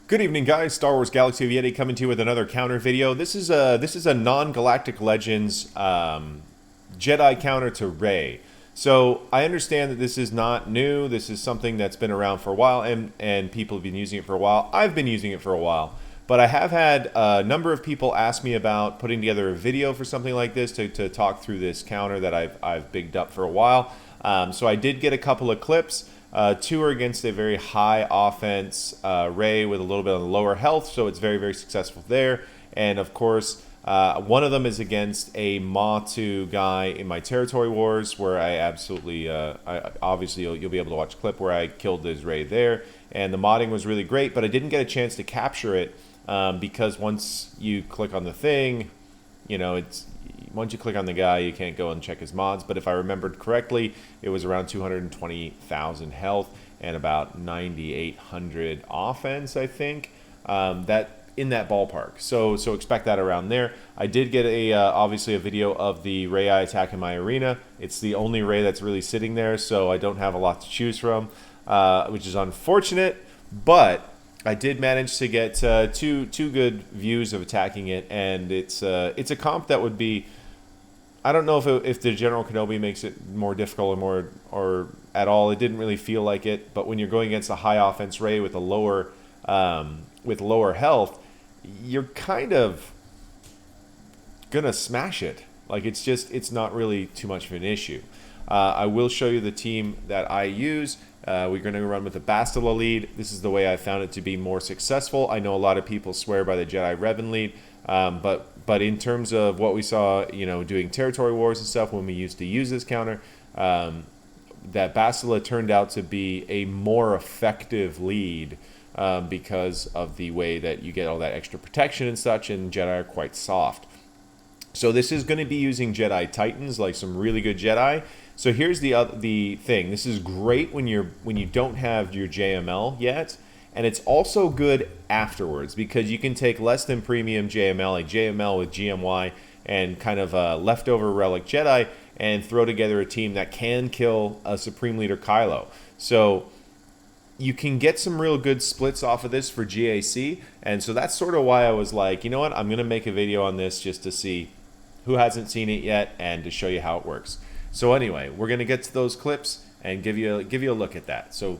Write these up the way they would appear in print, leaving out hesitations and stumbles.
Good evening, guys. Star Wars Galaxy of Yeti coming to you with another counter video. This is a non-Galactic Legends Jedi counter to Rey. So I understand that this is not new. This is something that's been around for a while, and people have been using it for a while. I've been using it for a while, but I have had a number of people ask me about putting together a video for something like this to talk through this counter that I've bigged up for a while. So I did get a couple of clips. Two are against a very high offense Rey with a little bit of lower health, so it's very, very successful there. And of course, one of them is against a Maw-2 guy in my Territory Wars, where I absolutely, obviously you'll be able to watch a clip where I killed his Rey there. And the modding was really great, but I didn't get a chance to capture it because once you click on the thing, you know, once you click on the guy, you can't go and check his mods. But if I remembered correctly, it was around 220,000 health and about 9,800 offense, I think. That in that ballpark. So expect that around there. I did get obviously a video of the Rey I attack in my arena. It's the only Rey that's really sitting there, so I don't have a lot to choose from, which is unfortunate. But I did manage to get two good views of attacking it, and it's a comp that would be. I don't know if the General Kenobi makes it more difficult or at all. It didn't really feel like it, but when you're going against a high offense Rey with a lower health, you're kind of gonna smash it. Like it's not really too much of an issue. I will show you the team that I use. We're going to run with the Bastila lead. This is the way I found it to be more successful. I know a lot of people swear by the Jedi Revan lead, but in terms of what we saw, you know, doing Territory Wars and stuff when we used to use this counter, that Bastila turned out to be a more effective lead because of the way that you get all that extra protection and such, and Jedi are quite soft. So this is going to be using Jedi Titans, like some really good Jedi. So here's the thing. This is great when you don't have your JML yet, and it's also good afterwards because you can take less than premium JML, like JML with GMY, and kind of a leftover relic Jedi, and throw together a team that can kill a Supreme Leader Kylo. So you can get some real good splits off of this for GAC, and so that's sort of why I was like, you know what, I'm going to make a video on this just to see who hasn't seen it yet and to show you how it works. So anyway, we're going to get to those clips and give you a look at that. So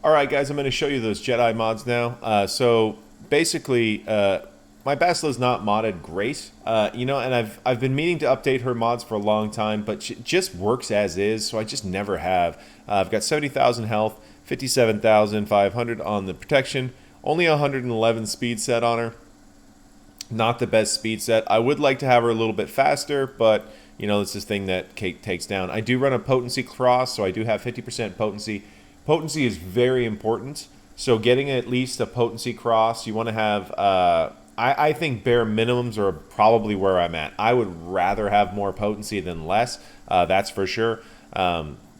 all right, guys, I'm going to show you those Jedi mods now. So basically, my Bastila is not modded great, you know, and I've been meaning to update her mods for a long time, but she just works as is, so I just never have. I've got 70,000 health, 57,500 on the protection, only 111 speed set on her. Not the best speed set. I would like to have her a little bit faster, but you know, it's this thing that Kate takes down. I do run a potency cross, so I do have 50% potency. Potency is very important, so getting at least a potency cross, you want to have. I think bare minimums are probably where I'm at. I would rather have more potency than less, that's for sure.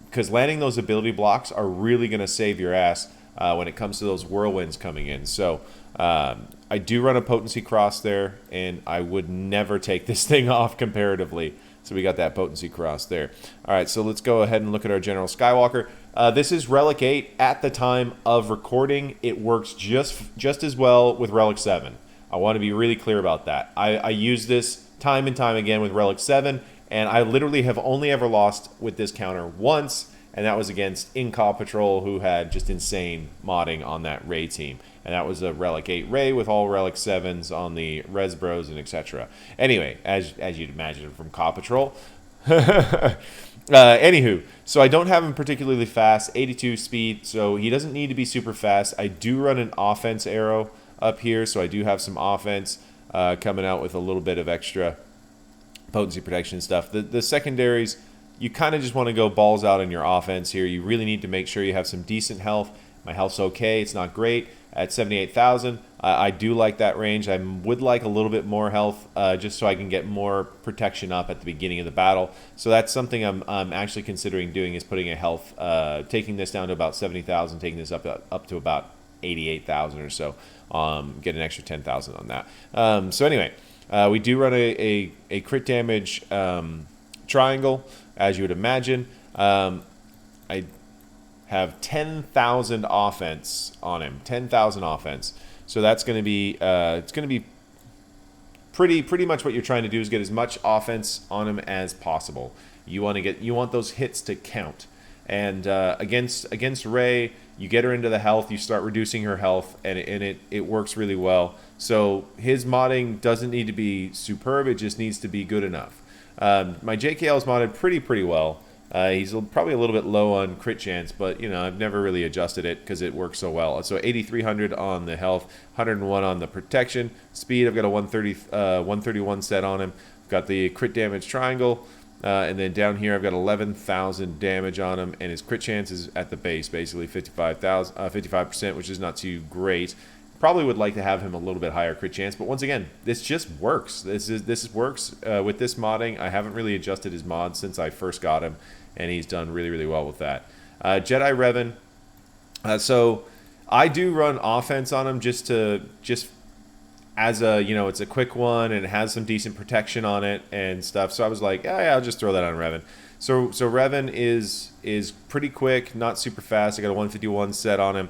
Because landing those ability blocks are really going to save your ass when it comes to those whirlwinds coming in. So I do run a potency cross there, and I would never take this thing off comparatively. So we got that potency cross there. All right, so let's go ahead and look at our General Skywalker. This is Relic 8 at the time of recording. It works just as well with Relic 7. I want to be really clear about that. I use this time and time again with Relic 7, and I literally have only ever lost with this counter once, and that was against Inca Patrol, who had just insane modding on that Rey team. And that was a Relic 8 Rey with all Relic 7s on the Res Bros and etc. Anyway, as you'd imagine from Caw Patrol. Anywho, so I don't have him particularly fast, 82 speed, so he doesn't need to be super fast. I do run an offense arrow up here, so I do have some offense coming out with a little bit of extra potency protection stuff. The secondaries, you kind of just want to go balls out on your offense here. You really need to make sure you have some decent health. My health's okay, it's not great at 78,000. I do like that range. I would like a little bit more health just so I can get more protection up at the beginning of the battle. So that's something I'm actually considering doing, is putting a health, taking this down to about 70,000, taking this up to about 88,000 or so. Get an extra 10,000 on that. So anyway, We do run a crit damage triangle, as you would imagine. I have 10,000 offense on him. 10,000 offense. So that's going to be it's going to be pretty much what you're trying to do is get as much offense on him as possible. You want those hits to count. And against Rey, you get her into the health, you start reducing her health, and it works really well. So his modding doesn't need to be superb; it just needs to be good enough. My JKL is modded pretty well. He's probably a little bit low on crit chance, but you know I've never really adjusted it because it works so well. So 8,300 on the health, 101 on the protection, speed. I've got a 131 set on him. I've got the crit damage triangle, and then down here I've got 11,000 damage on him, and his crit chance is at the base, basically 55%, which is not too great. Probably would like to have him a little bit higher crit chance, but once again, this just works. This works with this modding. I haven't really adjusted his mod since I first got him, and he's done really well with that. Jedi Revan. So I do run offense on him just as a, you know, it's a quick one and it has some decent protection on it and stuff. So I was like, yeah, I'll just throw that on Revan. So Revan is pretty quick, not super fast. I got a 151 set on him,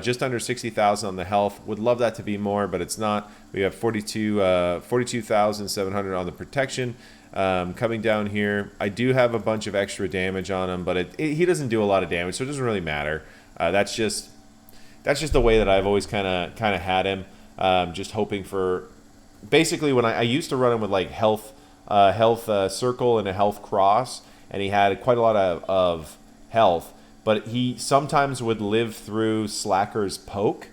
just under 60,000 on the health. Would love that to be more, but it's not. We have 42,700 on the protection. Coming down here, I do have a bunch of extra damage on him, but he doesn't do a lot of damage, so it doesn't really matter. That's just the way that I've always kind of had him. Just hoping for, basically when I used to run him with like health circle and a health cross, and he had quite a lot of health, but he sometimes would live through Slacker's poke,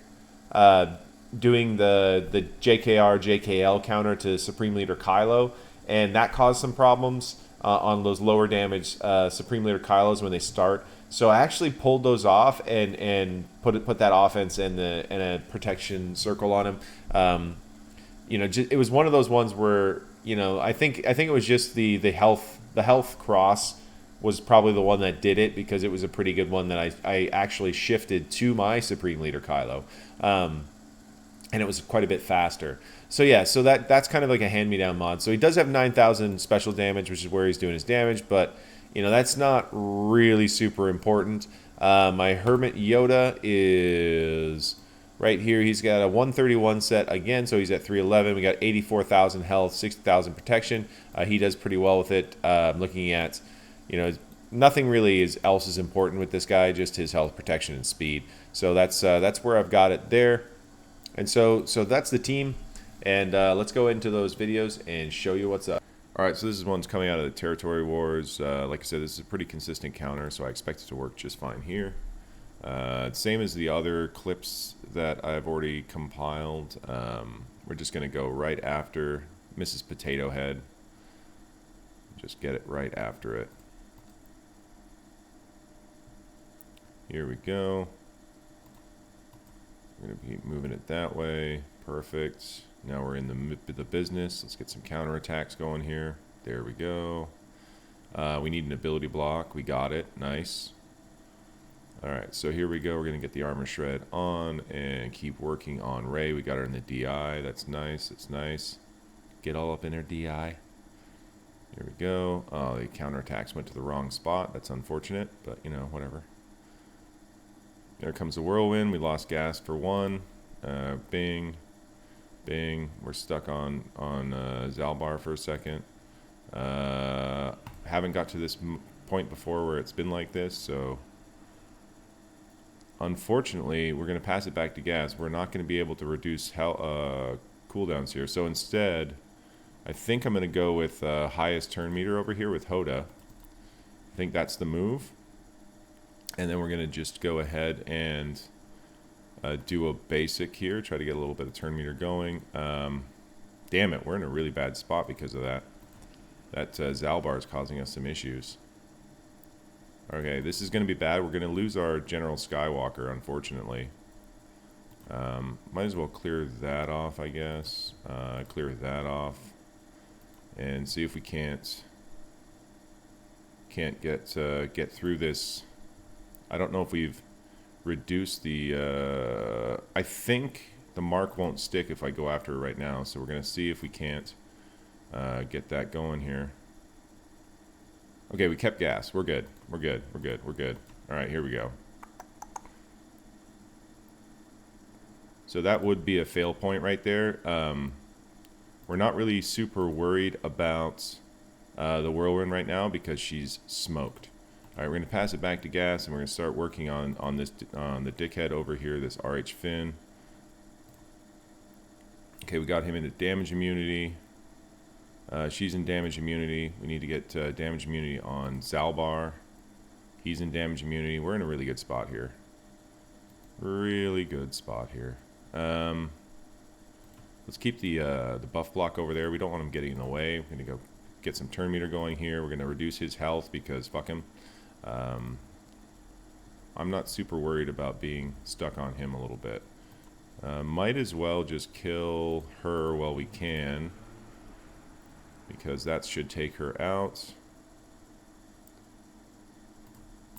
doing the JKL counter to Supreme Leader Kylo, and that caused some problems on those lower damage Supreme Leader Kylos when they start. So I actually pulled those off and put that offense and a protection circle on him. You know, it was one of those ones where, you know, I think it was just the health cross was probably the one that did it, because it was a pretty good one that I actually shifted to my Supreme Leader Kylo, and it was quite a bit faster. So yeah, so that's kind of like a hand-me-down mod. So he does have 9,000 special damage, which is where he's doing his damage, but you know that's not really super important. My Hermit Yoda is right here. He's got a 131 set again, so he's at 311. We got 84,000 health, 60,000 protection. He does pretty well with it. Looking at, you know, nothing really else is important with this guy, just his health, protection, and speed. So that's where I've got it there. And so that's the team. And let's go into those videos and show you what's up. All right, so this is one's coming out of the Territory Wars. Like I said, this is a pretty consistent counter, so I expect it to work just fine here. Same as the other clips that I've already compiled. We're just going to go right after Mrs. Potato Head. Just get it right after it. Here we go. We're going to keep moving it that way. Perfect. Now we're in the business. Let's get some counterattacks going here. There we go. We need an ability block. We got it. Nice. Alright, so here we go. We're going to get the armor shred on and keep working on Rey. We got her in the DI. That's nice. That's nice. Get all up in her DI. Here we go. Oh, the counterattacks went to the wrong spot. That's unfortunate, but you know, whatever. There comes the whirlwind. We lost gas for one. Bing. Bing. We're stuck on Zalbar for a second. Haven't got to this point before where it's been like this, so unfortunately we're going to pass it back to gas. We're not going to be able to reduce cooldowns here. So instead, I think I'm going to go with highest turn meter over here with Hoda. I think that's the move. And then we're going to just go ahead and do a basic here, try to get a little bit of turn meter going. Damn it, we're in a really bad spot because of that. That Zalbar is causing us some issues. Okay, this is going to be bad. We're going to lose our General Skywalker, unfortunately. Might as well clear that off, I guess. Clear that off. And see if we can't get through this. I don't know if we've reduce the I think the mark won't stick if I go after it right now, so we're going to see if we can't get that going here. Okay, we kept gas. We're good. We're good. We're good. We're good. All right, here we go. So that would be a fail point right there. We're not really super worried about the whirlwind right now because she's smoked. All right, we're going to pass it back to gas, and we're going to start working on this the dickhead over here, this RH Finn. Okay, we got him into damage immunity. She's in damage immunity. We need to get damage immunity on Zalbar. He's in damage immunity. We're in a really good spot here. Really good spot here. Let's keep the buff block over there. We don't want him getting in the way. We're going to go get some turn meter going here. We're going to reduce his health because fuck him. I'm not super worried about being stuck on him a little bit. Might as well just kill her while we can, because that should take her out.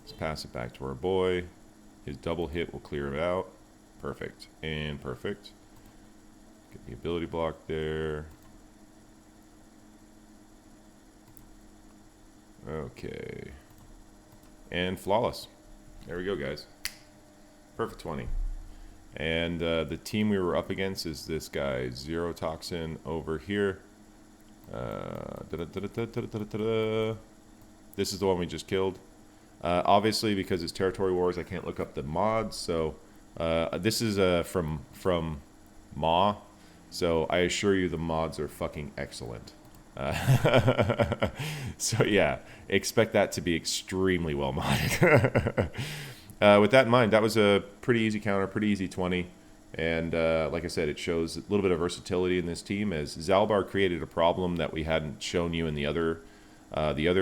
Let's pass it back to our boy. His double hit will clear it out. Perfect. And perfect. Get the ability block there. Okay. And flawless. There we go, guys. Perfect 20. And the team we were up against is this guy, Zero Toxin, over here. This is the one we just killed. Obviously, because it's Territory Wars, I can't look up the mods. So this is from Ma. So I assure you the mods are fucking excellent. So yeah, expect that to be extremely well modded. With that in mind, that was a pretty easy counter, pretty easy 20. And like I said, it shows a little bit of versatility in this team, as Zalbar created a problem that we hadn't shown you in the other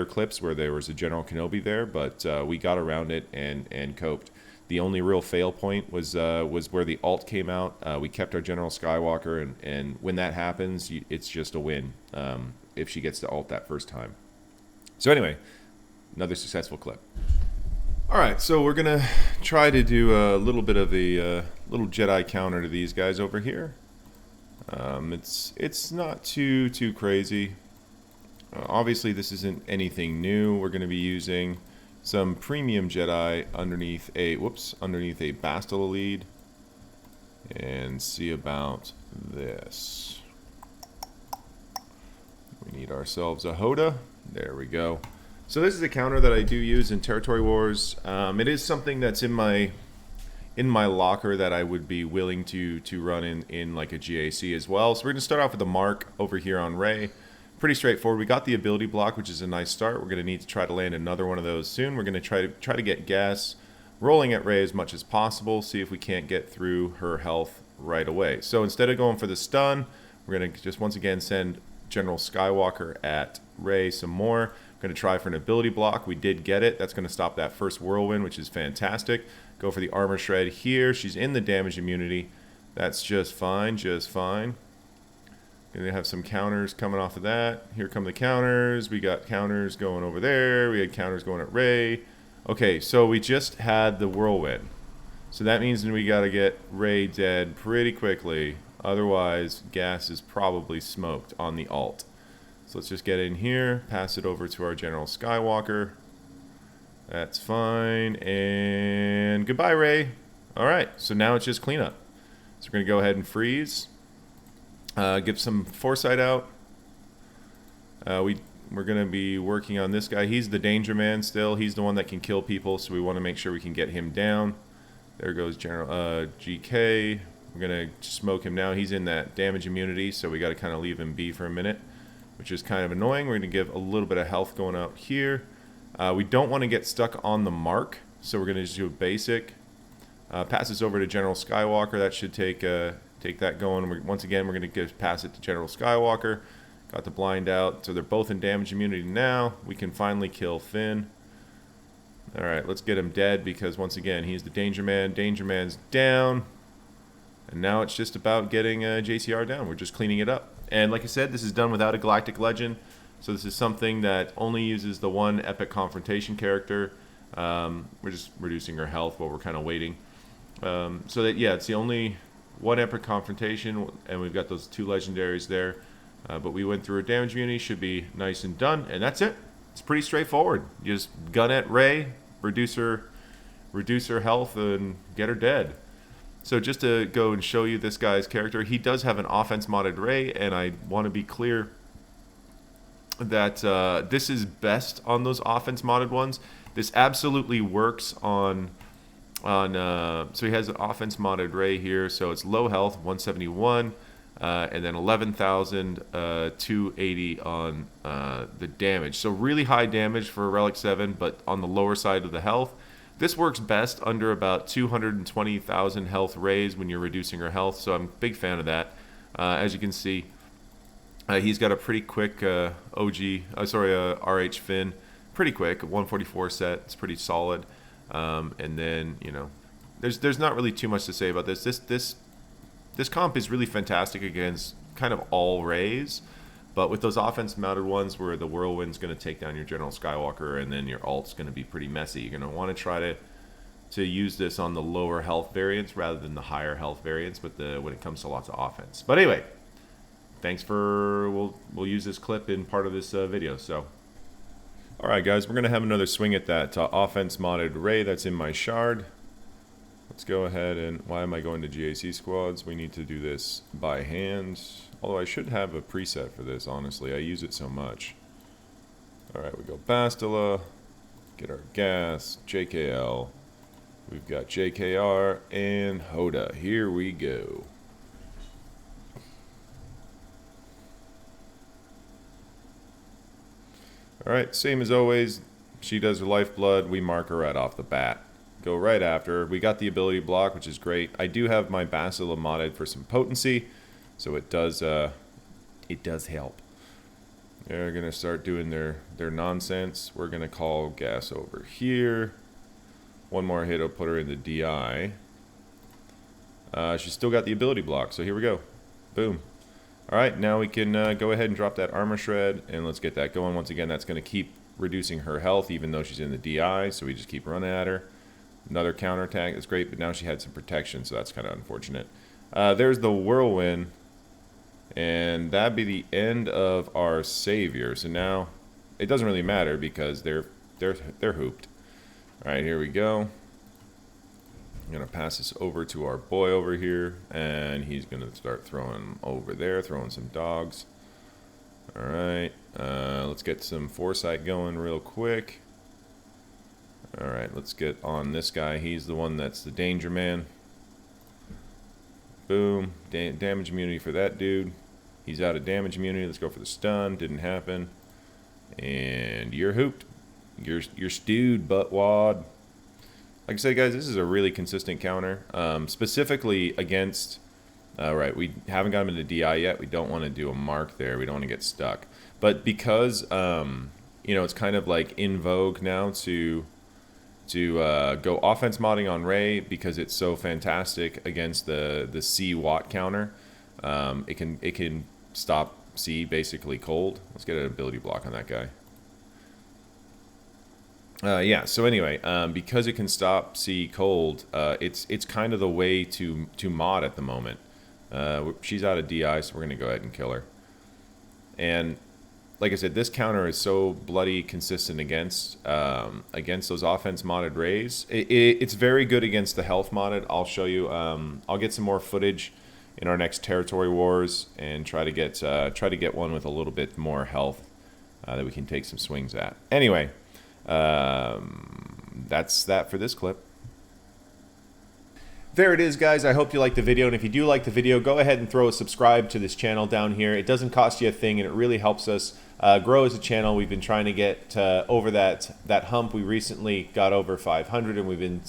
clips where there was a General Kenobi there, but we got around it and coped. The only real fail point was where the ult came out. We kept our General Skywalker, and when that happens, it's just a win if she gets to ult that first time. So anyway, another successful clip. All right, so we're gonna try to do a little bit of a little Jedi counter to these guys over here. It's not too crazy. Obviously, this isn't anything new. We're gonna be using some premium Jedi underneath a Bastila lead, and see about this. We need ourselves a Hoda. There we go. So this is a counter that I do use in Territory Wars. It is something that's in my locker that I would be willing to run in like a GAC as well. So we're going to start off with the mark over here on Rey. Pretty straightforward. We got the ability block, which is a nice start. We're going to need to try to land another one of those soon. We're going to try to get gas rolling at Rey as much as possible. See if we can't get through her health right away. So instead of going for the stun, we're going to just once again send General Skywalker at Rey some more. Going to try for an ability block. We did get it. That's going to stop that first whirlwind, which is fantastic. Go for the armor shred here. She's in the damage immunity. That's just fine, just fine. Going to have some counters coming off of that. Here come the counters. We got counters going over there. We had counters going at Rey. Okay, so we just had the whirlwind. So that means we got to get Rey dead pretty quickly. Otherwise, gas is probably smoked on the ult. So let's just get in here, pass it over to our General Skywalker. That's fine, and goodbye, Rey. All right, so now it's just cleanup. So we're going to go ahead and freeze. Give some foresight out. We're going to be working on this guy. He's the danger man still. He's the one that can kill people, so we want to make sure we can get him down. There goes General GK. We're going to smoke him now. He's in that damage immunity, so we got to kind of leave him be for a minute, which is kind of annoying. We're going to give a little bit of health going out here. We don't want to get stuck on the mark, so we're going to just do a basic. Pass this over to General Skywalker. That should take that going. Once again, we're going to pass it to General Skywalker. Got the blind out, so they're both in damage immunity now. We can finally kill Finn. All right, let's get him dead because, once again, he's the danger man. Danger man's down. And now it's just about getting JCR down. We're just cleaning it up. And like I said, this is done without a Galactic Legend. So this is something that only uses the one Epic Confrontation character. We're just reducing her health while we're kind of waiting. So that, yeah, it's the only one Epic Confrontation, and we've got those two legendaries there. But we went through a damage immunity, should be nice and done, and that's it. It's pretty straightforward. You just gun at Rey, reduce her health, and get her dead. So just to go and show you this guy's character, he does have an offense modded Rey, and I want to be clear that this is best on those offense modded ones. This absolutely works on so he has an offense modded Rey here, so it's low health 171, and then 11,280 on the damage. So really high damage for a Relic 7, but on the lower side of the health. This works best under about 220,000 health Reys when you're reducing her health, so I'm a big fan of that. As you can see, he's got a pretty quick RH fin, pretty quick, 144 set. It's pretty solid. And then, you know, there's not really too much to say about this. This comp is really fantastic against kind of all Reys, but with those offense-mounted ones where the Whirlwind's going to take down your General Skywalker and then your alt's going to be pretty messy, you're going to want to try to use this on the lower health variants rather than the higher health variants when it comes to lots of offense. But anyway, thanks for... We'll use this clip in part of this video, so... Alright guys, we're going to have another swing at that offense-modded Rey that's in my shard. Let's go ahead and... Why am I going to GAC squads? We need to do this by hand. Although I should have a preset for this, honestly. I use it so much. Alright, we go Bastila. Get our gas. JKL. We've got JKR and Hoda. Here we go. Alright, same as always. She does her lifeblood. We mark her right off the bat. Go right after her. We got the ability block, which is great. I do have my Bastila modded for some potency, so it does help. They're going to start doing their nonsense. We're going to call gas over here. One more hit will put her in the DI. She's still got the ability block, so here we go. Boom. Alright, now we can go ahead and drop that armor shred, and let's get that going. Once again, that's going to keep reducing her health, even though she's in the DI, so we just keep running at her. Another counterattack, that's great, but now she had some protection, so that's kind of unfortunate. There's the Whirlwind, and that'd be the end of our Savior. So now, it doesn't really matter because they're hooped. Alright, here we go. I'm going to pass this over to our boy over here, and he's going to start throwing over there, throwing some dogs. Alright, let's get some foresight going real quick. Alright, let's get on this guy. He's the one that's the danger man. Boom. Damage immunity for that dude. He's out of damage immunity. Let's go for the stun. Didn't happen. And you're hooped. You're stewed, buttwad. Like I said, guys, this is a really consistent counter. Specifically against... Right, we haven't got him into DI yet. We don't want to do a mark there. We don't want to get stuck. But because, you know, it's kind of like in vogue now to go offense modding on Rey because it's so fantastic against the C Watt counter. It can stop C basically cold. Let's get an ability block on that guy. Yeah. So anyway, because it can stop C cold, it's kind of the way to mod at the moment. She's out of DI, so we're gonna go ahead and kill her. And like I said, this counter is so bloody consistent against those offense modded Reys. It's very good against the health modded. I'll show you. I'll get some more footage in our next territory wars and try to get one with a little bit more health that we can take some swings at. Anyway, that's that for this clip. There it is, guys. I hope you liked the video, and if you do like the video, go ahead and throw a subscribe to this channel down here. It doesn't cost you a thing, and it really helps us grow as a channel. We've been trying to get over that hump. We recently got over 500, and we've been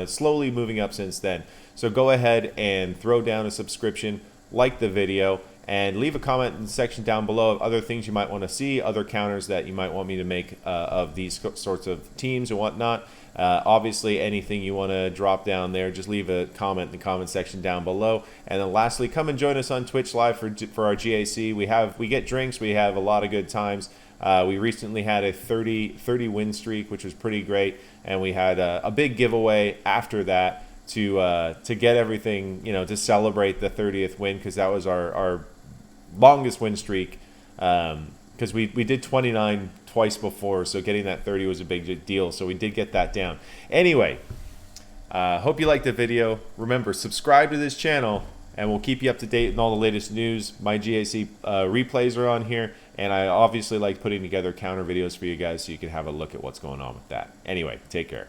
slowly moving up since then. So go ahead and throw down a subscription, like the video, and leave a comment in the section down below of other things you might want to see, other counters that you might want me to make of these sorts of teams and whatnot. Obviously, anything you want to drop down there, just leave a comment in the comment section down below. And then lastly, come and join us on Twitch Live for our GAC. We get drinks. We have a lot of good times. We recently had a 30 win streak, which was pretty great, and we had a big giveaway after that to get everything, you know, to celebrate the 30th win, because that was our longest win streak because we did 29 twice before, so getting that 30 was a big deal. So we did get that down. Anyway, hope you liked the video. Remember, subscribe to this channel, and we'll keep you up to date on all the latest news. My GAC replays are on here, and I obviously like putting together counter videos for you guys so you can have a look at what's going on with that. Anyway, take care.